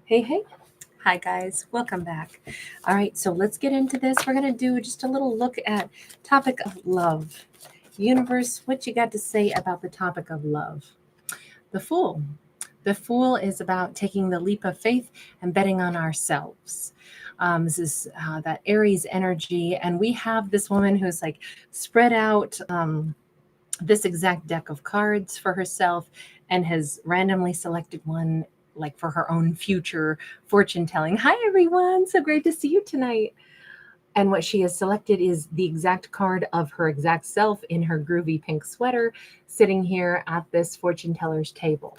Hey, hey. Hi, guys. Welcome back. All right, so let's get into this. We're going to do just a little look at topic of love. Universe, what you got to say about the topic of love? The Fool. The Fool is about taking the leap of faith and betting on ourselves. This is that Aries energy, and we have this woman who's like spread out this exact deck of cards for herself and has randomly selected one like for her own future fortune telling. Hi everyone, so great to see you tonight. And what she has selected is the exact card of her exact self in her groovy pink sweater sitting here at this fortune teller's table.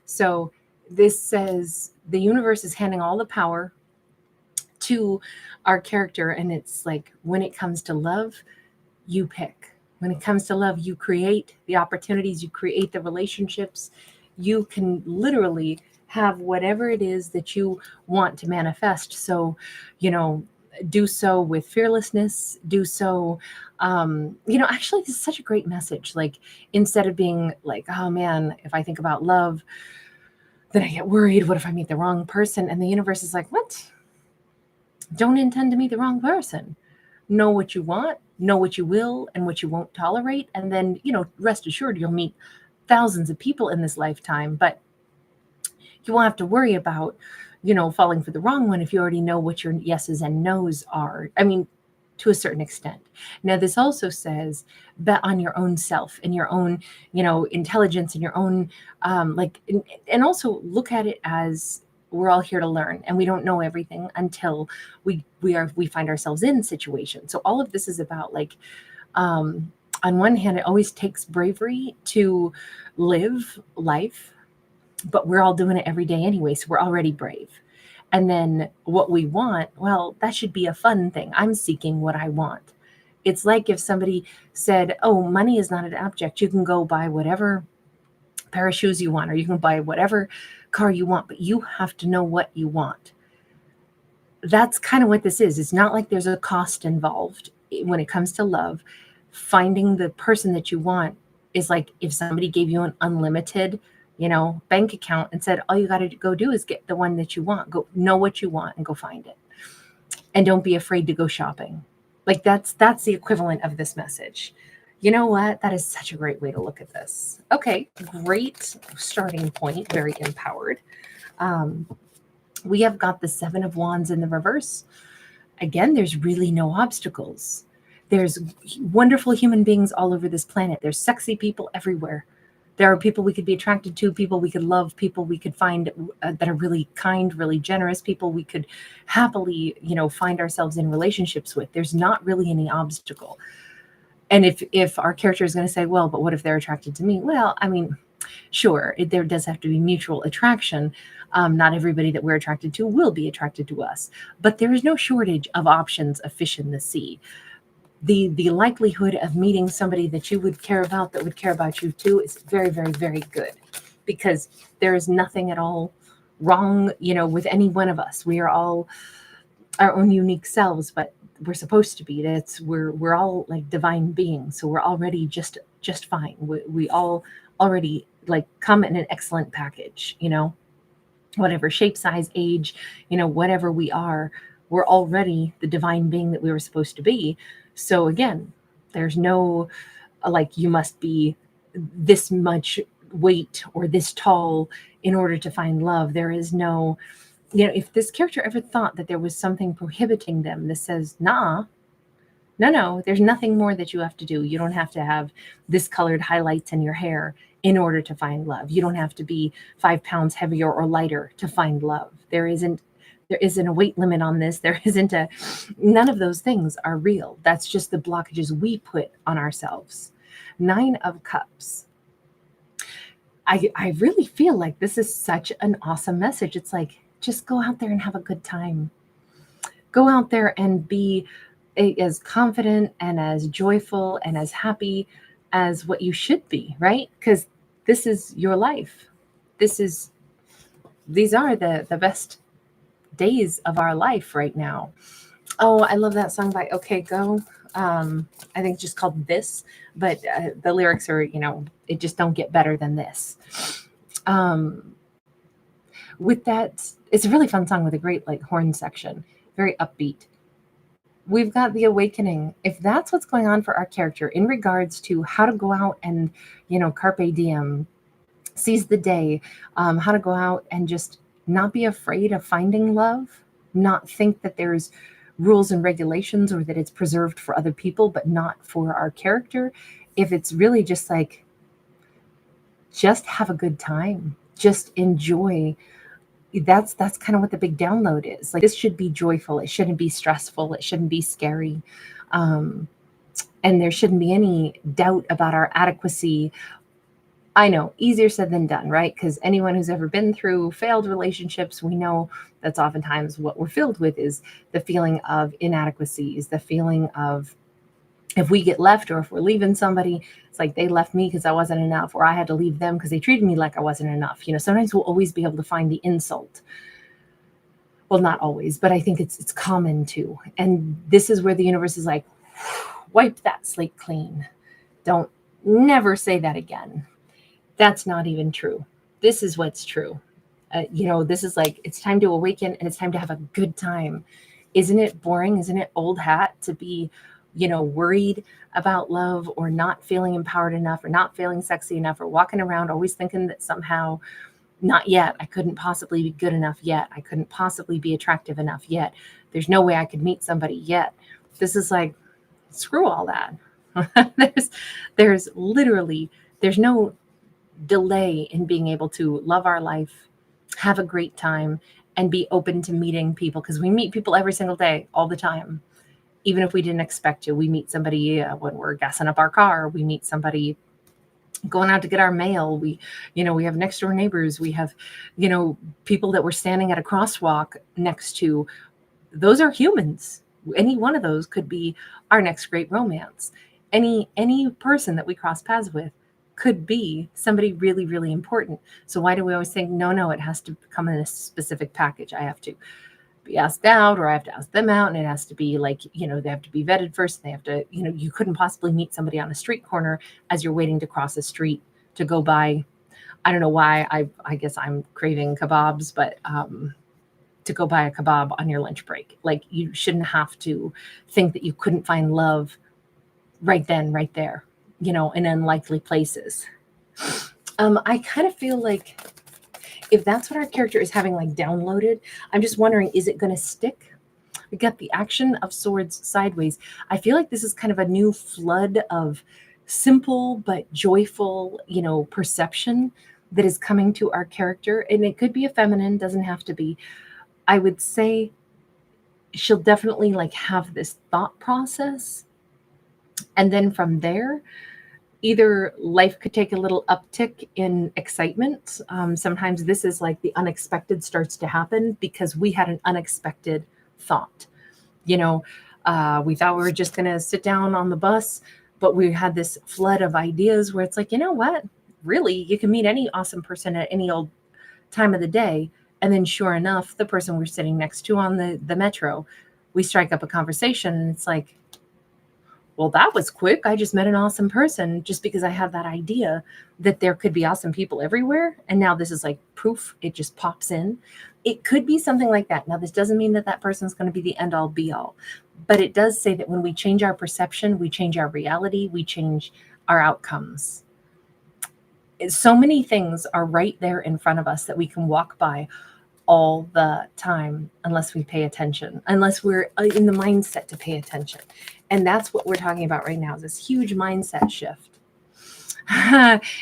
So this says the universe is handing all the power to our character, and it's like when it comes to love, you pick. When it comes to love, you create the opportunities, you create the relationships. You can literally have whatever it is that you want to manifest. So, do so with fearlessness, do so. Actually, this is such a great message. Like, instead of being like, oh man, if I think about love, then I get worried. What if I meet the wrong person? And the universe is like, what? Don't intend to meet the wrong person. Know what you want, know what you will and what you won't tolerate. And then, rest assured you'll meet thousands of people in this lifetime, but you won't have to worry about, falling for the wrong one if you already know what your yeses and nos are. I mean, to a certain extent. Now, this also says bet on your own self and your own, intelligence and your own, and also look at it as we're all here to learn, and we don't know everything until we find ourselves in situations. So all of this is about like, on one hand, it always takes bravery to live life, but we're all doing it every day anyway, so we're already brave. And then what we want, well, that should be a fun thing. I'm seeking what I want. It's like if somebody said, oh, money is not an object. You can go buy whatever pair of shoes you want, or you can buy whatever car you want, but you have to know what you want. That's kind of what this is. It's not like there's a cost involved when it comes to love. Finding the person that you want is like if somebody gave you an unlimited, bank account and said, all you got to go do is get the one that you want. Go know what you want and go find it. And don't be afraid to go shopping. Like that's the equivalent of this message. You know what? That is such a great way to look at this. Okay, great starting point. Very empowered. We have got the Seven of Wands in the reverse. Again, there's really no obstacles. There's wonderful human beings all over this planet. There's sexy people everywhere. There are people we could be attracted to, people we could love, people we could find that are really kind, really generous, people we could happily, find ourselves in relationships with. There's not really any obstacle. And if our character is going to say, well, but what if they're attracted to me? Well, I mean, sure, there does have to be mutual attraction. Not everybody that we're attracted to will be attracted to us, but there is no shortage of options of fish in the sea. The likelihood of meeting somebody that you would care about, that would care about you too, is very, very, very good, because there is nothing at all wrong, with any one of us. We are all our own unique selves, but we're supposed to be. We're all like divine beings, so we're already just fine. We all already like come in an excellent package, whatever shape, size, age, whatever we are, we're already the divine being that we were supposed to be. So again, there's no like you must be this much weight or this tall in order to find love. There is no, if this character ever thought that there was something prohibiting them, this says, nah, no, there's nothing more that you have to do. You don't have to have this colored highlights in your hair in order to find love. You don't have to be 5 pounds heavier or lighter to find love. There isn't a weight limit on this. None of those things are real. That's just the blockages we put on ourselves. 9 of Cups. I really feel like this is such an awesome message. It's like, just go out there and have a good time. Go out there and be as confident and as joyful and as happy as what you should be, right? Because this is your life. These are the best days of our life right now. Oh, I love that song by OK Go. I think it's just called This, but the lyrics are, it just don't get better than this. With that It's a really fun song with a great like horn section, very upbeat. We've got the awakening. If that's what's going on for our character in regards to how to go out and, carpe diem, seize the day, how to go out and just not be afraid of finding love, not think that there's rules and regulations or that it's preserved for other people, but not for our character. If it's really just like, just have a good time, just enjoy. That's kind of what the big download is. Like, this should be joyful. It shouldn't be stressful. It shouldn't be scary. Um, and there shouldn't be any doubt about our adequacy. I know, easier said than done, right? Because anyone who's ever been through failed relationships, we know that's oftentimes what we're filled with is the feeling of inadequacy, is the feeling of, if we get left or if we're leaving somebody, it's like they left me because I wasn't enough, or I had to leave them because they treated me like I wasn't enough. Sometimes we'll always be able to find the insult. Well, not always, but I think it's common too. And this is where the universe is like, wipe that slate clean. Don't never say that again. That's not even true. This is what's true. This is like, it's time to awaken and it's time to have a good time. Isn't it boring? Isn't it old hat to be, worried about love or not feeling empowered enough or not feeling sexy enough or walking around always thinking that somehow, not yet, I couldn't possibly be good enough yet. I couldn't possibly be attractive enough yet. There's no way I could meet somebody yet. This is like, screw all that. there's literally, there's no delay in being able to love our life, have a great time, and be open to meeting people, because we meet people every single day, all the time. Even if we didn't expect to, we meet somebody when we're gassing up our car. We meet somebody going out to get our mail. We have next door neighbors. We have, people that we're standing at a crosswalk next to. Those are humans. Any one of those could be our next great romance. Any person that we cross paths with could be somebody really, really important. So why do we always think, no, it has to come in a specific package? I have to be asked out, or I have to ask them out, and it has to be like, they have to be vetted first. They have to, you couldn't possibly meet somebody on a street corner as you're waiting to cross a street to go buy. I don't know why. I guess I'm craving kebabs, but to go buy a kebab on your lunch break. Like, you shouldn't have to think that you couldn't find love right then, right there, in unlikely places. I kind of feel like, if that's what our character is having like downloaded, I'm just wondering, is it going to stick? We got the Action of Swords sideways. I feel like this is kind of a new flood of simple but joyful, perception that is coming to our character. And it could be a feminine, doesn't have to be. I would say she'll definitely like have this thought process. And then from there, either life could take a little uptick in excitement. Sometimes this is like the unexpected starts to happen because we had an unexpected thought. We thought we were just going to sit down on the bus, but we had this flood of ideas where it's like, you know what? Really, you can meet any awesome person at any old time of the day. And then sure enough, the person we're sitting next to on the metro, we strike up a conversation and it's like, well, that was quick. I just met an awesome person just because I had that idea that there could be awesome people everywhere. And now this is like proof. It just pops in. It could be something like that. Now, this doesn't mean that person's going to be the end all be all, but it does say that when we change our perception, we change our reality, we change our outcomes. So many things are right there in front of us that we can walk by all the time unless we pay attention, unless we're in the mindset to pay attention. And that's what we're talking about right now, is this huge mindset shift.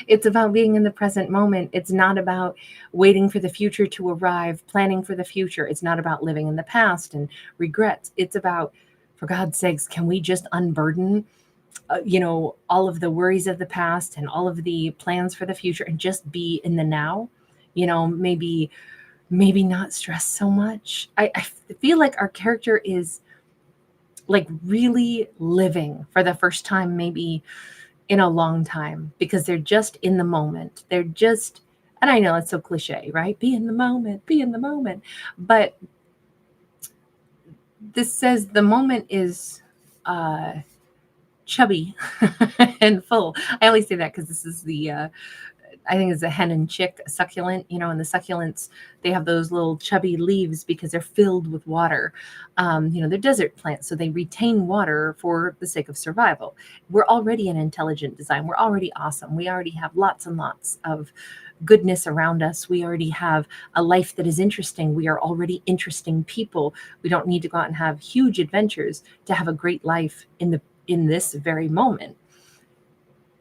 It's about being in the present moment. It's not about waiting for the future to arrive, planning for the future. It's not about living in the past and regrets. It's about, for God's sakes, can we just unburden, all of the worries of the past and all of the plans for the future and just be in the now? Maybe not stress so much. I feel like our character is like really living for the first time, maybe in a long time, because they're just in the moment. They're just, and I know it's so cliche, right? Be in the moment, be in the moment. But this says the moment is chubby and full. I only say that because this is the I think it's a hen and chick succulent, and the succulents, they have those little chubby leaves because they're filled with water. They're desert plants, so they retain water for the sake of survival. We're already an intelligent design. We're already awesome. We already have lots and lots of goodness around us. We already have a life that is interesting. We are already interesting people. We don't need to go out and have huge adventures to have a great life in this very moment.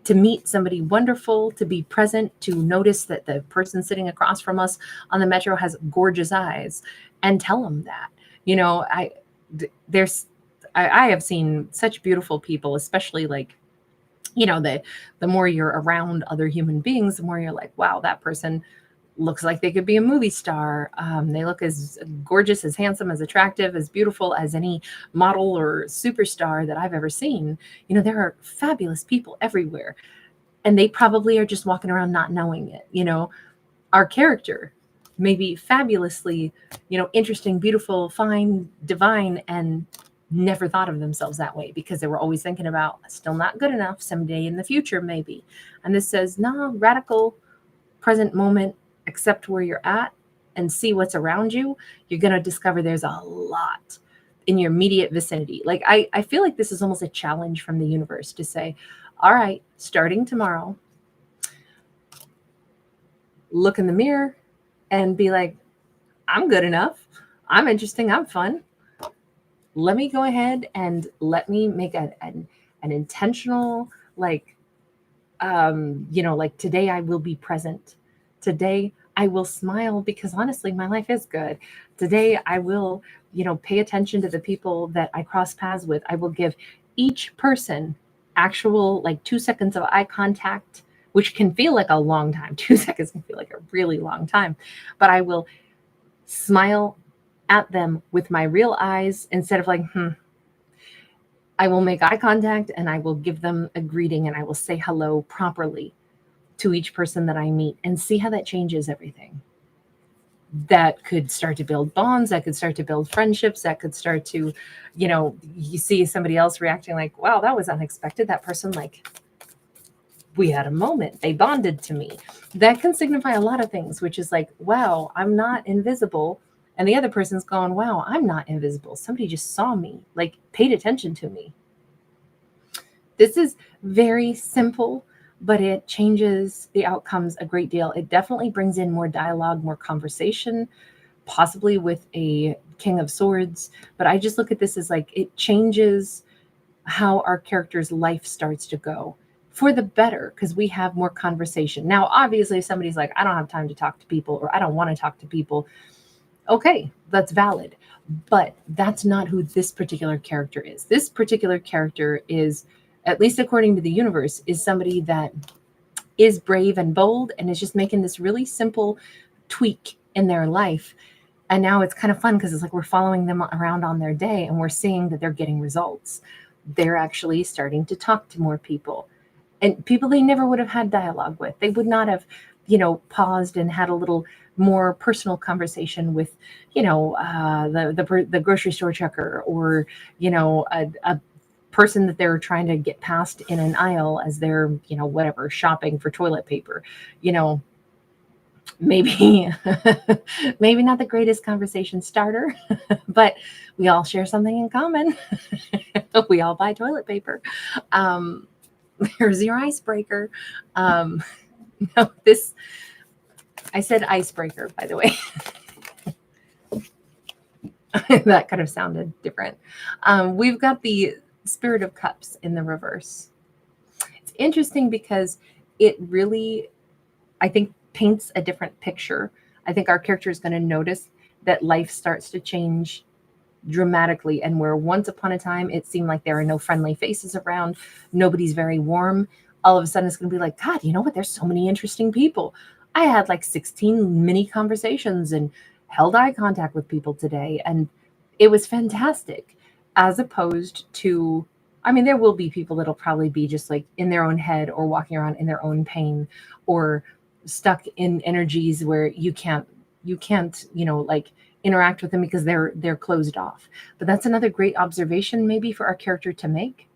To meet somebody wonderful, to be present, to notice that the person sitting across from us on the metro has gorgeous eyes, and tell them that. I have seen such beautiful people, especially like, the more you're around other human beings, the more you're like, wow, that person looks like they could be a movie star. They look as gorgeous, as handsome, as attractive, as beautiful as any model or superstar that I've ever seen. There are fabulous people everywhere, and they probably are just walking around not knowing it. Our character may be fabulously, interesting, beautiful, fine, divine, and never thought of themselves that way because they were always thinking about still not good enough, someday in the future, maybe. And this says, no, radical present moment, accept where you're at and see what's around you. You're going to discover there's a lot in your immediate vicinity. Like, I feel like this is almost a challenge from the universe to say, all right, starting tomorrow, look in the mirror and be like, I'm good enough. I'm interesting. I'm fun. Let me go ahead and let me make an intentional, like today I will be present. Today I will smile because honestly, my life is good. Today I will, pay attention to the people that I cross paths with. I will give each person actual, like, 2 seconds of eye contact, which can feel like a long time. 2 seconds can feel like a really long time, but I will smile at them with my real eyes instead of like, I will make eye contact and I will give them a greeting and I will say hello properly to each person that I meet and see how that changes everything. That could start to build bonds. That could start to build friendships. That could start to, you see somebody else reacting like, wow, that was unexpected. That person, like, we had a moment. They bonded to me. That can signify a lot of things, which is like, wow, I'm not invisible. And the other person's going, wow, I'm not invisible. Somebody just saw me, like, paid attention to me. This is very simple, but it changes the outcomes a great deal. It definitely brings in more dialogue, more conversation, possibly with a King of Swords. But I just look at this as like, it changes how our character's life starts to go for the better because we have more conversation. Now, obviously, if somebody's like, I don't have time to talk to people, or I don't want to talk to people, okay, that's valid. But that's not who this particular character is. This particular character is, at least according to the universe, is somebody that is brave and bold and is just making this really simple tweak in their life. And now it's kind of fun because it's like we're following them around on their day and we're seeing that they're getting results. They're actually starting to talk to more people, and people they never would have had dialogue with. They would not have, paused and had a little more personal conversation with, the grocery store checker, or, a person that they're trying to get past in an aisle as they're, whatever, shopping for toilet paper. Maybe maybe not the greatest conversation starter, but we all share something in common. We all buy toilet paper. There's your icebreaker. No, I said icebreaker, by the way. That kind of sounded different. We've got the Spirit of Cups in the reverse. It's interesting because it really, I think, paints a different picture. I think our character is going to notice that life starts to change dramatically, and where once upon a time it seemed like there are no friendly faces around, nobody's very warm, all of a sudden it's going to be like, God, you know what, there's so many interesting people. I had like 16 mini conversations and held eye contact with people today, and it was fantastic. As opposed to, I mean, there will be people that'll probably be just like in their own head or walking around in their own pain, or stuck in energies where you can't, like, interact with them because they're closed off. But that's another great observation maybe for our character to make.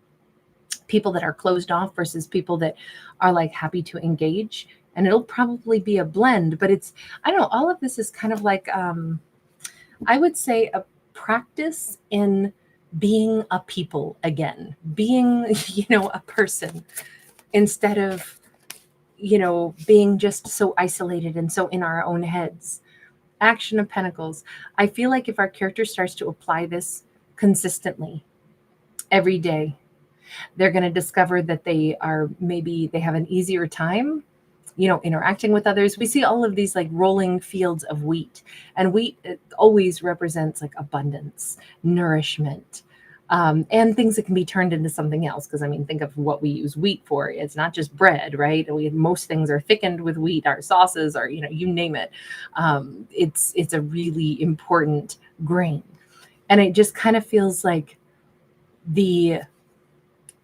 People that are closed off versus people that are like happy to engage and it'll probably be a blend, but it's, I don't know, all of this is kind of like, I would say a practice in being a people again, being, a person instead of, being just so isolated and so in our own heads. Action of Pentacles. I feel like if our character starts to apply this consistently every day, they're going to discover that they have an easier time, interacting with others. We see all of these like rolling fields of wheat, and wheat, it always represents like abundance, nourishment, and things that can be turned into something else. Because I mean, think of what we use wheat for. It's not just bread, right? Most things are thickened with wheat. Our sauces are, you name it. It's a really important grain, and it just kind of feels like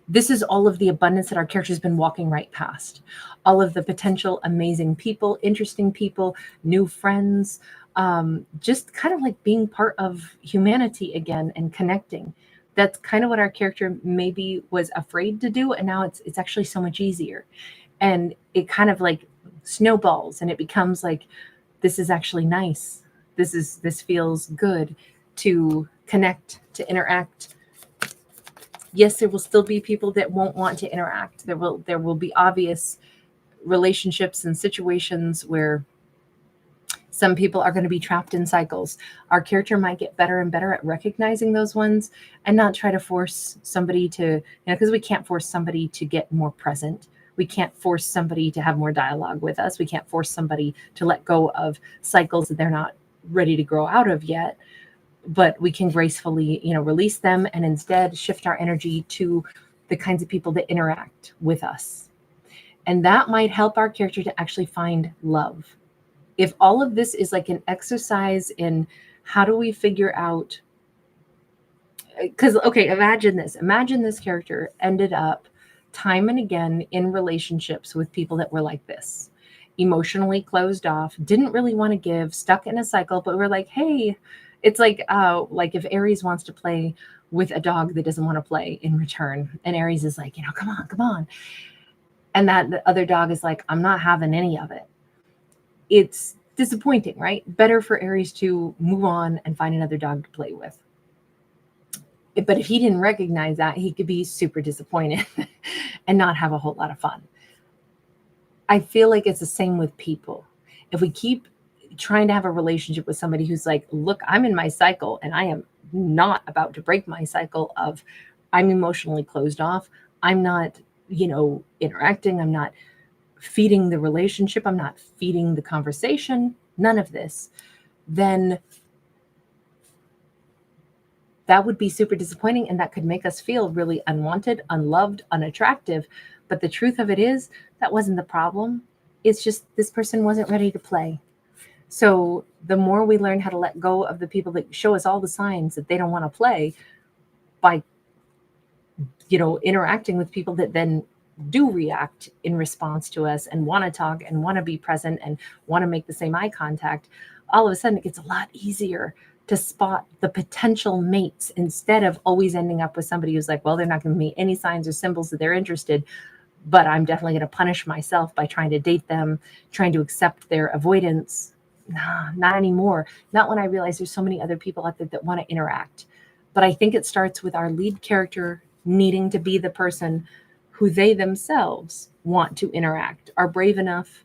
this is all of the abundance that our character's been walking right past. All of the potential amazing people, interesting people, new friends, just kind of like being part of humanity again and connecting. That's kind of what our character maybe was afraid to do, and now it's actually so much easier. And it kind of like snowballs, and it becomes like, this is actually nice. This feels good to connect, to interact. Yes, there will still be people that won't want to interact. There will be obvious relationships and situations where some people are going to be trapped in cycles. Our character might get better and better at recognizing those ones and not try to force somebody to, because we can't force somebody to get more present. We can't force somebody to have more dialogue with us. We can't force somebody to let go of cycles that they're not ready to grow out of yet. But we can gracefully, release them and instead shift our energy to the kinds of people that interact with us. And that might help our character to actually find love. If all of this is like an exercise in how do we figure out, because, okay, imagine this character ended up time and again in relationships with people that were like this, emotionally closed off, didn't really want to give, stuck in a cycle, but we're like, hey, it's like if Aries wants to play with a dog that doesn't want to play in return, and Aries is like, come on. And that the other dog is like, I'm not having any of it. It's disappointing, right? Better for Aries to move on and find another dog to play with. But if he didn't recognize that, he could be super disappointed and not have a whole lot of fun. I feel like it's the same with people. If we keep trying to have a relationship with somebody who's like, look, I'm in my cycle and I am not about to break my cycle of I'm emotionally closed off. I'm not, interacting. I'm not feeding the relationship. I'm not feeding the conversation. None of this. Then that would be super disappointing. And that could make us feel really unwanted, unloved, unattractive. But the truth of it is that wasn't the problem. It's just this person wasn't ready to play. So the more we learn how to let go of the people that show us all the signs that they don't want to play by, interacting with people that then do react in response to us and want to talk and want to be present and want to make the same eye contact, all of a sudden it gets a lot easier to spot the potential mates instead of always ending up with somebody who's like, well, they're not going to me any signs or symbols that they're interested, but I'm definitely going to punish myself by trying to date them, trying to accept their avoidance. Nah, not anymore. Not when I realize there's so many other people out there that want to interact. But I think it starts with our lead character needing to be the person who they themselves want to interact, are brave enough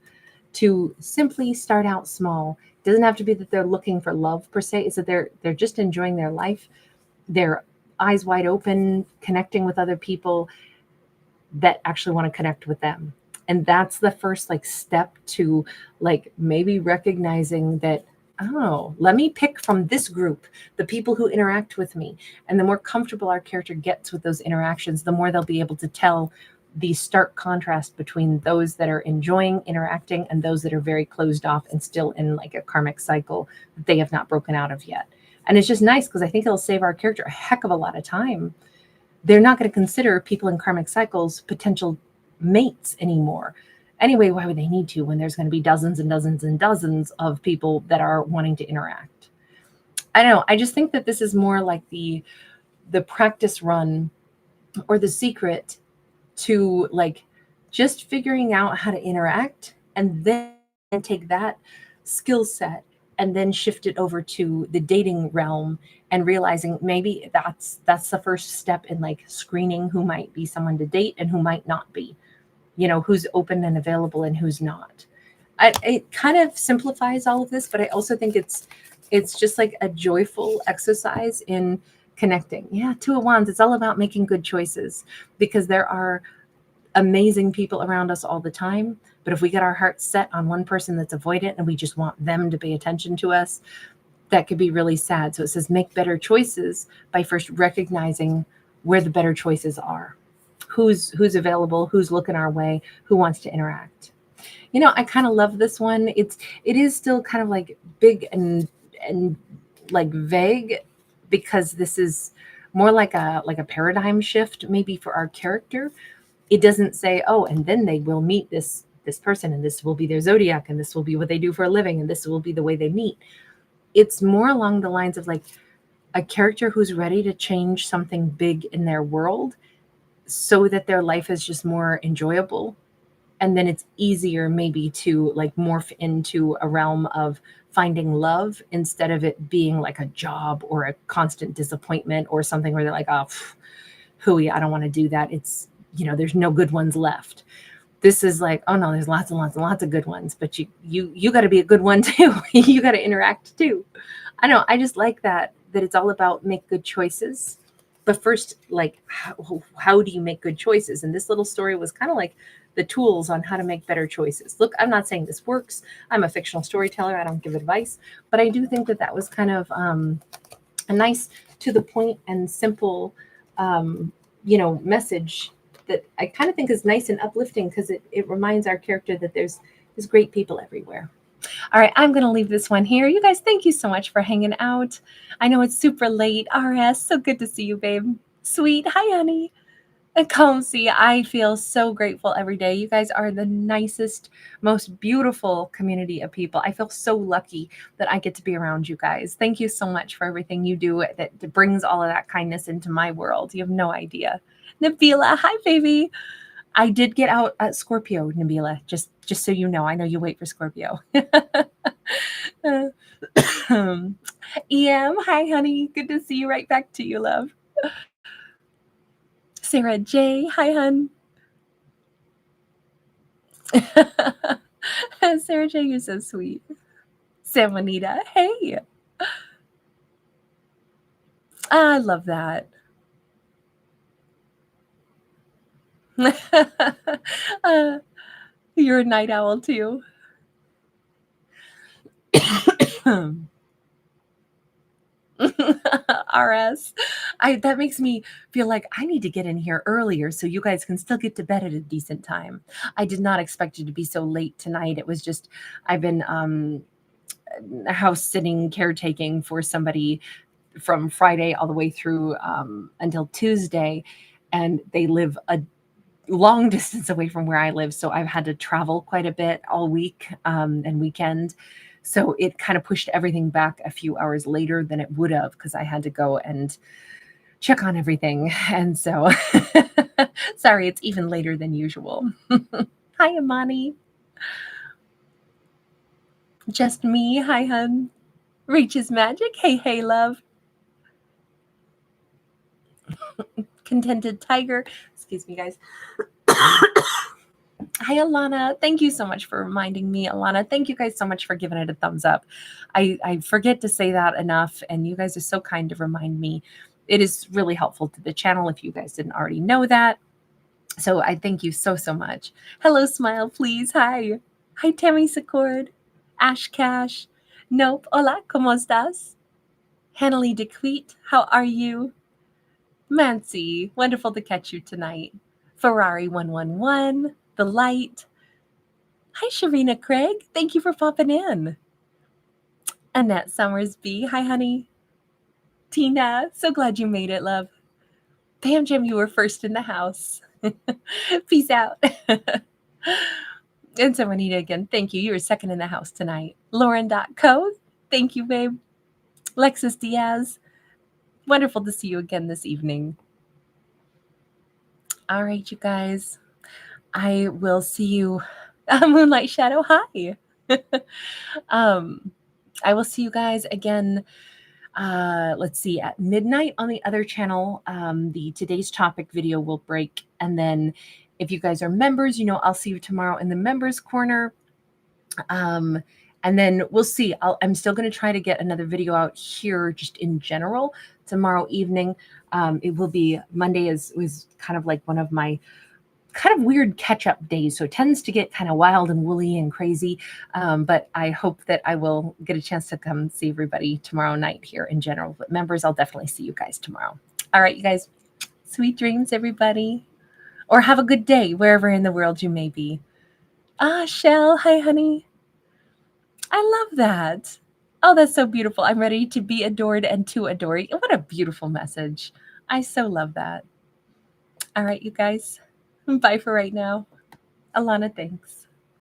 to simply start out small. It doesn't have to be that they're looking for love per se. It's that they're just enjoying their life. They're eyes wide open, connecting with other people that actually want to connect with them. And that's the first step to maybe recognizing that, oh, let me pick from this group, the people who interact with me. And the more comfortable our character gets with those interactions, the more they'll be able to tell the stark contrast between those that are enjoying interacting and those that are very closed off and still in a karmic cycle that they have not broken out of yet. And it's just nice because I think it'll save our character a heck of a lot of time. They're not going to consider people in karmic cycles potential mates anymore. Anyway, why would they need to when there's going to be dozens and dozens and dozens of people that are wanting to interact? I don't know. I just think that this is more like the practice run or the secret to just figuring out how to interact and then take that skill set and then shift it over to the dating realm, and realizing maybe that's the first step in like screening who might be someone to date and who might not be, who's open and available and who's not. It kind of simplifies all of this, but I also think it's just like a joyful exercise in connecting. Yeah, Two of Wands, it's all about making good choices, because there are amazing people around us all the time. But if we get our hearts set on one person that's avoidant and we just want them to pay attention to us, that could be really sad. So it says make better choices by first recognizing where the better choices are. Who's available, who's looking our way, who wants to interact. I kind of love this one. It is still kind of like big and like vague, because this is more like a paradigm shift maybe for our character. It doesn't say, oh, and then they will meet this person, and this will be their zodiac, and this will be what they do for a living, and this will be the way they meet. It's more along the lines of like a character who's ready to change something big in their world so that their life is just more enjoyable. And then it's easier maybe to like morph into a realm of finding love, instead of it being like a job or a constant disappointment or something where they're like, oh, hooey, I don't want to do that. It's, there's no good ones left. This is like, oh no, there's lots and lots and lots of good ones, but you got to be a good one too. You got to interact too. I know. I just like that it's all about make good choices. But first, like, how do you make good choices? And this little story was kind of like the tools on how to make better choices. Look, I'm not saying this works. I'm a fictional storyteller. I don't give advice, but I do think that was kind of a nice, to the point and simple, message that I kind of think is nice and uplifting, because it reminds our character that there's great people everywhere. All right, I'm going to leave this one here. You guys, thank you so much for hanging out. I know it's super late. RS, so good to see you, babe. Sweet. Hi, honey. And Comsey, I feel so grateful every day. You guys are the nicest, most beautiful community of people. I feel so lucky that I get to be around you guys. Thank you so much for everything you do that brings all of that kindness into my world. You have no idea. Nabila, hi, baby. I did get out at Scorpio, Nabila, just so you know. I know you wait for Scorpio. EM, hi, honey. Good to see you. Right back to you, love. Sarah J, hi, hun. Sarah J, you're so sweet. Sam Juanita, hey. I love that. You're a night owl too. RS. That makes me feel like I need to get in here earlier so you guys can still get to bed at a decent time. I did not expect you to be so late tonight. It was just I've been house sitting, caretaking for somebody from Friday all the way through until Tuesday, and they live a long distance away from where I live, so I've had to travel quite a bit all week and weekend. So it kind of pushed everything back a few hours later than it would have, because I had to go and check on everything. And so, sorry, it's even later than usual. Hi, Amani. Just me. Hi, hun. Reaches Magic. Hey, hey, love. Contented Tiger. Excuse me, guys. Hi, Alana. Thank you so much for reminding me, Alana. Thank you guys so much for giving it a thumbs up. I forget to say that enough, and you guys are so kind to remind me. It is really helpful to the channel if you guys didn't already know that. So I thank you so, so much. Hello, Smile, please. Hi. Hi, Tammy Secord. Ash Cash. Nope. Hola, ¿cómo estás? Hanley DeQueet, how are you? Mancy, wonderful to catch you tonight. Ferrari 111, The Light. Hi, Sharina Craig. Thank you for popping in. Annette Summersby. Hi, honey. Tina, so glad you made it, love. Pam Jim, you were first in the house. Peace out. And so, Anita, again, thank you. You were second in the house tonight. Lauren.co. Thank you, babe. Lexus Diaz. Wonderful to see you again this evening. All right, you guys. I will see you Moonlight Shadow, hi. I will see you guys again. Let's see, at midnight on the other channel. The today's topic video will break, and then if you guys are members, I'll see you tomorrow in the members corner. And then we'll see. I'm still going to try to get another video out here just in general tomorrow evening. It will be Monday was kind of like one of my kind of weird catch-up days, so it tends to get kind of wild and woolly and crazy, but I hope that I will get a chance to come see everybody tomorrow night here in general. But members, I'll definitely see you guys tomorrow. All right, you guys, sweet dreams, everybody, or have a good day wherever in the world you may be. Shell, hi honey. I love that. Oh, that's so beautiful. I'm ready to be adored and to adore you. What a beautiful message. I so love that. All right, you guys. Bye for right now. Alana, thanks.